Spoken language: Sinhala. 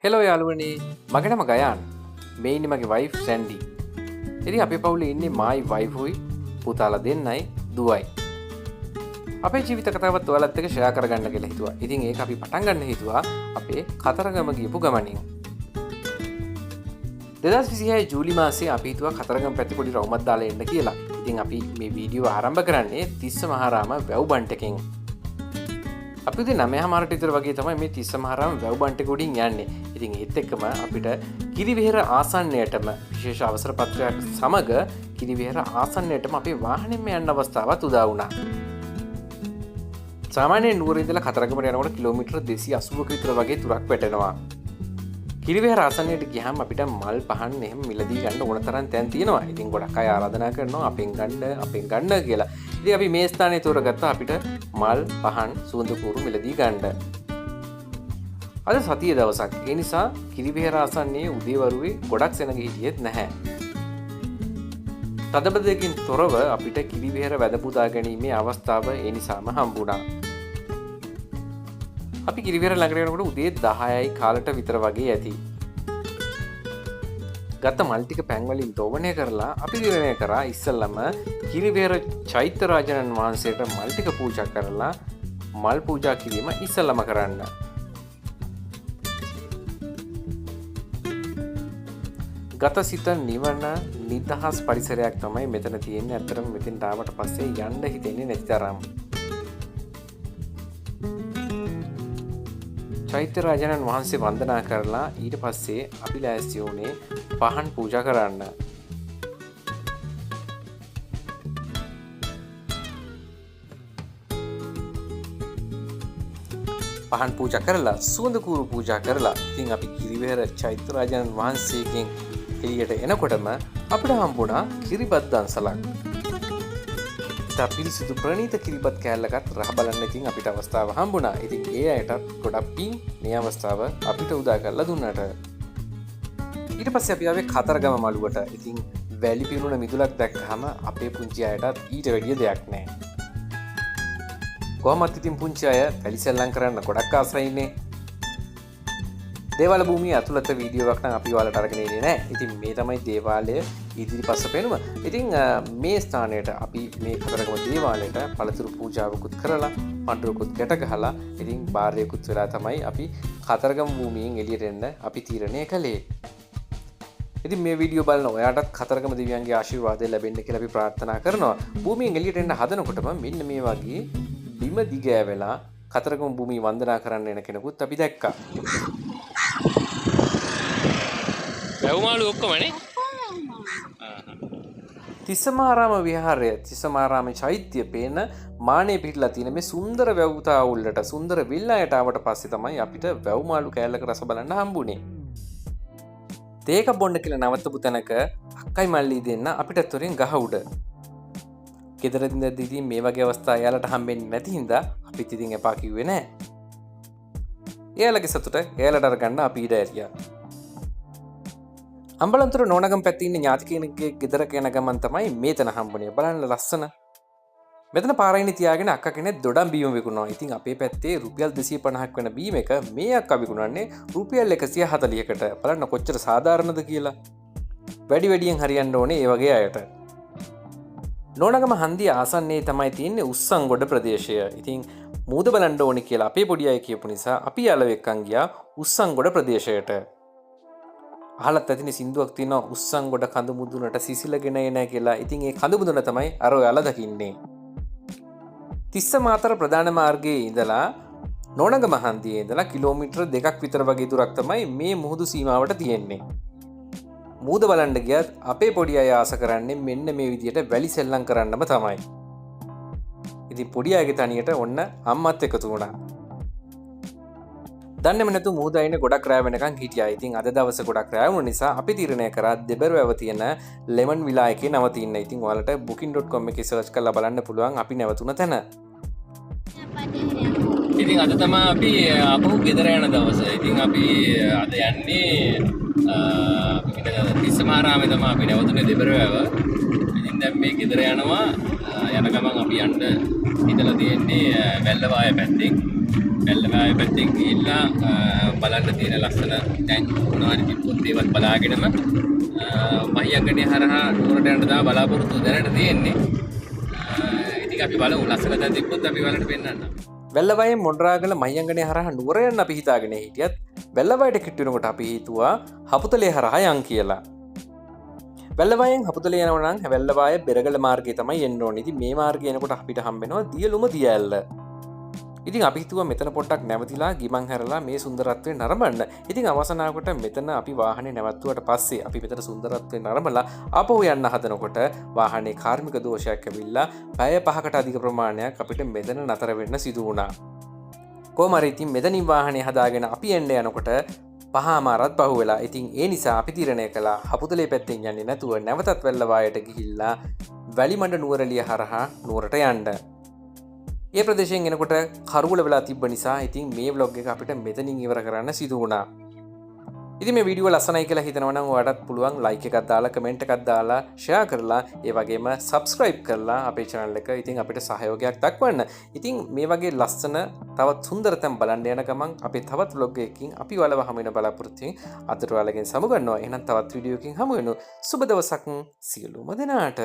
හෙලෝ යාළුවනේ මගේ නම ගයාන් මේ ඉන්නේ මගේ වයිෆ් සැන්ඩි. ඉතින් අපේ පවුලේ ඉන්නේ මායි වයිෆුයි පුතාලා දෙන්නයි දුවයි. අපේ ජීවිත කතාවත් ඔයාලත් එක්ක ෂෙයා කරගන්න කියලා හිතුවා. ඉතින් ඒක අපි පටන් ගන්න හිතුවා අපේ කතරගම ගියපු ගමනින්. 2026 ජූලි මාසයේ අපි හිතුවා කතරගම පැත්තේ පොඩි රවුමක් දාලා එන්න කියලා. ඉතින් අපි මේ වීඩියෝ ආරම්භ කරන්නේ තිස්ස මහාරාම වැව් බන්ට් එකෙන්. අපි උදේ 9:00 විතර වගේ තමයි මේ තිස්ස මහාරාම වැව් බන්ට් එක උඩින් යන්නේ. ඉතින් ඒත් එක්කම අපිට කිරිවෙහෙර ආසන්නයටම විශේෂ අවසර පත්‍රයක් සමග කිරිවෙහෙර ආසන්නයටම අපේ වාහනයෙන් යන්න අවස්ථාවක් උදා වුණා. සාමාන්‍යයෙන් නුවර ඉඳලා කතරගමට යනකොට කිලෝමීටර් 280ක විතර වගේ තුරක් වැටෙනවා. කිරිවෙහෙර ආසන්නයට ගියාම අපිට මල් පහන් එහෙම මිලදී ගන්න ඕන තරම් තැන් තියෙනවා. ඉතින් ගොඩක් අය ආරාධනා කරනවා අපෙන් ගන්න කියලා. ඉතින් අපි මේ ස්ථානයේ තෝරගත්තා අපිට මල් පහන් සුවඳ කූරු මිලදී ගන්න. අද සතියේ දවසක්. ඒ නිසා කිරිවෙහෙර ආසන්නයේ උදේවරුේ ගොඩක් සෙනග හිටියෙත් නැහැ. තදබදකින් තොරව අපිට කිරිවෙහෙර වැඳ පුදා ගැනීමේ අවස්ථාව ඒ නිසාම හම්බුණා. අපි කිරිවෙහෙර ළඟට යනකොට උදේ 10යි කාලට විතර වගේ ඇති. ගත්ත මල් ටික පැන් වලින් දෝවණය කරලා අපි දිරණය කරා ඉස්සෙල්ලම කිරිවෙහෙර චෛත්‍ය රාජානන් වහන්සේට මල් ටික පූජා කරලා මල් පූජා කිරීම ඉස්සෙල්ලම කරන්න. ගත සිත නිවන නිදහස් පරිසරයක් තමයි මෙතන තියෙන්නේ. අතරම මෙතෙන්ට ආවට පස්සේ යන්න හිතෙන්නේ නැති තරම්. චෛත්‍ය රාජානන් වහන්සේ වන්දනා කරලා ඊට පස්සේ අපි ලෑස්ති වුණේ පහන් පූජා කරන්න. පහන් පූජා කරලා සුවඳ කූරු පූජා කරලා ඉතින් අපි කිරිවෙහෙර චෛත්‍ය රාජානන් වහන්සේගෙන් එළියට එනකොටම අපිට හම්බුණා කිරිබත් දන්සලක්. පිරිසිදු ප්‍රණීත කිරිබත් කෑල්ලකට රහ බලන්න ඉතින් අපිට අවස්ථාව හම්බුණා. ඉතින් ඒ අයටත් ගොඩක් පිං මේ අවස්ථාව අපිට උදා කරලා දුන්නට. ඊට පස්සේ අපි ආවේ කතරගම මළුවට. ඉතින් වැලි පිරුණ මිදුලක් දැක්කහම අපේ පුංචි අයටත් ඊට වැඩිය දෙයක් නැහැ. කොහොමත් ඉතින් පුංචි අය වැලි සෙල්ලම් කරන්න ගොඩක් ආසයිනේ. දේවාල භූමිය ඇතුළත වීඩියෝවක් නම් අපි ඔයාලට අරගෙන ඉන්නේ නැහැ. ඉතින් මේ තමයි දේවාලය ඉදිරිපස්ස පෙනුම. ඉතින් මේ ස්ථානයට අපි මේ කතරගම දේවාලයට පළතුරු පූජාවකුත් කරලා පඬුරකුත් ගැට ගහලා ඉතින් බාරයකුත් වෙලා තමයි අපි කතරගම භූමියෙන් එළියට එන්න අපි තීරණය කළේ. ඉතින් මේ වීඩියෝ බලන ඔයාටත් කතරගම දෙවියන්ගේ ආශිර්වාදය ලැබෙන්න කියලා අපි ප්‍රාර්ථනා කරනවා. භූමියෙන් එළියට එන්න හදනකොටම මෙන්න මේ වගේ බිම දිගෑවෙලා කතරගම භූමිය වන්දනා කරන්න එන කෙනෙකුත් අපි දැක්කා. වැව්මාළු ඔක්කොමනේ. තිස්සමාරාම විහාරය තිස්සමාරාම චෛත්‍ය පේන මානේ පිටලා තියෙන මේ සුන්දර වැව්තා උල්ලට සුන්දර විල්ලායට ආවට පස්සේ තමයි අපිට වැව්මාළු කෑල්ලක රස බලන්න හම්බුනේ. තේක බොන්න කියලා නවත්තපු තැනක අක්කයි මල්ලි දෙන්න අපිට තොරෙන් ගහ උඩ. ගෙදරින් ඉඳි මේ වගේ අවස්ථා එයාලට හම්බෙන්නේ නැති හින්දා අපිත් ඉතින් එපා කිව්වේ නෑ. එයාලගේ සතුට එයාලට අරගන්න අපි ඊට ඇරියා. අම්බලන්තොට නෝනගම පැත්තේ ඉන්න ඥාති කෙනෙක්ගේ ගෙදරක යන ගමන් තමයි මේතන හම්බුනේ. බලන්න ලස්සන. මෙතන පාරයිනේ තියාගෙන අක්කා කෙනෙක් දොඩම් බීම විකුණනවා. ඉතින් අපේ පැත්තේ රුපියල් 250ක් වෙන බීම එක මේ අක්කා විකුණන්නේ රුපියල් 140කට. බලන්න කොච්චර සාධාරණද කියලා. වැඩි වැඩියෙන් හරියන්න ඕනේ ඒ වගේ අයට. නෝනගම හන්දිය ආසන්නයේ තමයි තියෙන්නේ උස්සංගොඩ ප්‍රදේශය. ඉතින් මූද බලන්න ඕනේ කියලා අපේ පොඩි අය කියපු නිසා අපි යාළුවෙක් එක්කන් ගියා උස්සංගොඩ ප්‍රදේශයට. අහලත් ඇතිනේ සින්දුවක් තියෙනවා උස්සංගොඩ කඳු මුදුනට සිසිලගෙන එන කියලා. ඉතින් ඒ කඳු මුදුන තමයි අර ඔයාලා දකින්නේ. තිස්ස මාතර ප්‍රධාන මාර්ගයේ ඉඳලා නෝනගම හන්දියේ ඉඳලා කිලෝමීටර් 2ක් විතර වගේ දුරක් තමයි මේ මුහුදු සීමාවට තියෙන්නේ. මූද බලන්න ගියත් අපේ පොඩි අය ආස කරන්නේ මෙන්න මේ විදියට වැලි සෙල්ලම් කරන්නම තමයි. ඉතින් පොඩි අයගේ තනියට ඔන්න අම්මත් එකතු වුණා. දන්නේම නැතු මූද අයිනේ ගොඩක් රැ වෙනකන් හිටියා. ඉතින් අද දවසේ ගොඩක් රැ වුණ නිසා අපි තීරණය කරා දෙබරවැව තියෙන ලෙමන් විලා එකේ නවතින්න. ඉතින් ඔයාලට booking.com එකේ සර්ච් කරලා බලන්න පුළුවන් අපි නැවතුන තැන. ඉතින් අද තමයි අපි අපහු ගෙදර යන දවස. ඉතින් අපි අද යන්නේ තිස්සමාරාමේ තමයි අපි නැවතුනේ දෙබරවැව. ඉතින් දැන් මේ ගෙදර යනවා. යන ගමන් අපි යන්න හිතලා තියෙන්නේ වැල්ලවාය පැත්තෙන්. වැල්ලවාය පැත්තෙන් ගිහිල්ලා බලන්න තියෙන ලස්සන දැන් මොනවද තිබ්බොත් ඒවත් බලාගෙනම මහියංගනේ හරහා නුවරට යන්න තමයි බලාපොරොත්තු දැනට තියෙන්නේ. ඉතින් අපි බලමු ලස්සන දැන් තිබ්බොත් අපි බලන්න පෙන්නන්න. වැල්ලවයි මොඩරාගල මහියංගනය හරහ නුවරයන්න අපි හිතාගෙන හිටියත් වැල්ලවයට කිට්ටුනකොට අපි හිතුවා හපුතලේ හරහා යන් කියලා. වැල්ලවයෙන් හපුතලේ යනවනම් වැල්ලවාය බෙරගල මාර්ගය තමයි එන්න ඕනේ. ඉතින් මේ මාර්ගය එනකොට අපිට හම්බෙනවා දියලුම දියඇල්ල. ඉතින් අපි හිතුවා මෙතන පොඩ්ඩක් නැවතිලා ගිමන් හැරලා මේ සුන්දරත්වය නරඹන්න. ඉතින් අවසනාවකට මෙතන අපි වාහනේ නැවතුවට පස්සේ අපි මෙතන සුන්දරත්වය නරඹලා ආපහු යන්න හදනකොට වාහනේ කාර්මික දෝෂයක් ඇවිල්ලා පැය 5කට අධික ප්‍රමාණයක් අපිට මෙතන නතර වෙන්න සිදු වුණා. කොහොම හරි ඉතින් මෙතනින් වාහනේ හදාගෙන අපි එන්න යනකොට පහමාරත් පහු වෙලා. ඉතින් ඒ නිසා අපි තීරණය කළා හපුතලේ පැත්තෙන් යන්නේ නැතුව නැවතත් වැල්ලවායට ගිහිල්ලා වැලිමඩ නුවරඑළිය හරහා නුවරට යන්න. ඒ ප්‍රදේශයෙන් එනකොට කරුවල වෙලා තිබ්බ නිසා ඉතින් මේ vlog එක අපිට මෙතනින් ඉවර කරන්න සිදු වුණා. ඉතින් මේ වීඩියෝ ලස්සනයි කියලා හිතනවා නම් ඔයාලටත් පුළුවන් like එකක් දාලා comment එකක් දාලා share කරලා ඒ වගේම subscribe කරලා අපේ channel එක ඉතින් අපිට සහයෝගයක් දක්වන්න. ඉතින් මේ වගේ ලස්සන තවත් සුන්දර තැන් බලන්න යන ගමන් අපේ තවත් vlog එකකින් අපි ඔයාලව හමු වෙන බලාපොරොත්තු වෙමින් අදට ඔයාලගෙන් සමුගන්නවා. එහෙනම් තවත් වීඩියෝ එකකින් හමු වෙනු. සුබ දවසක් සියලුම දෙනාට.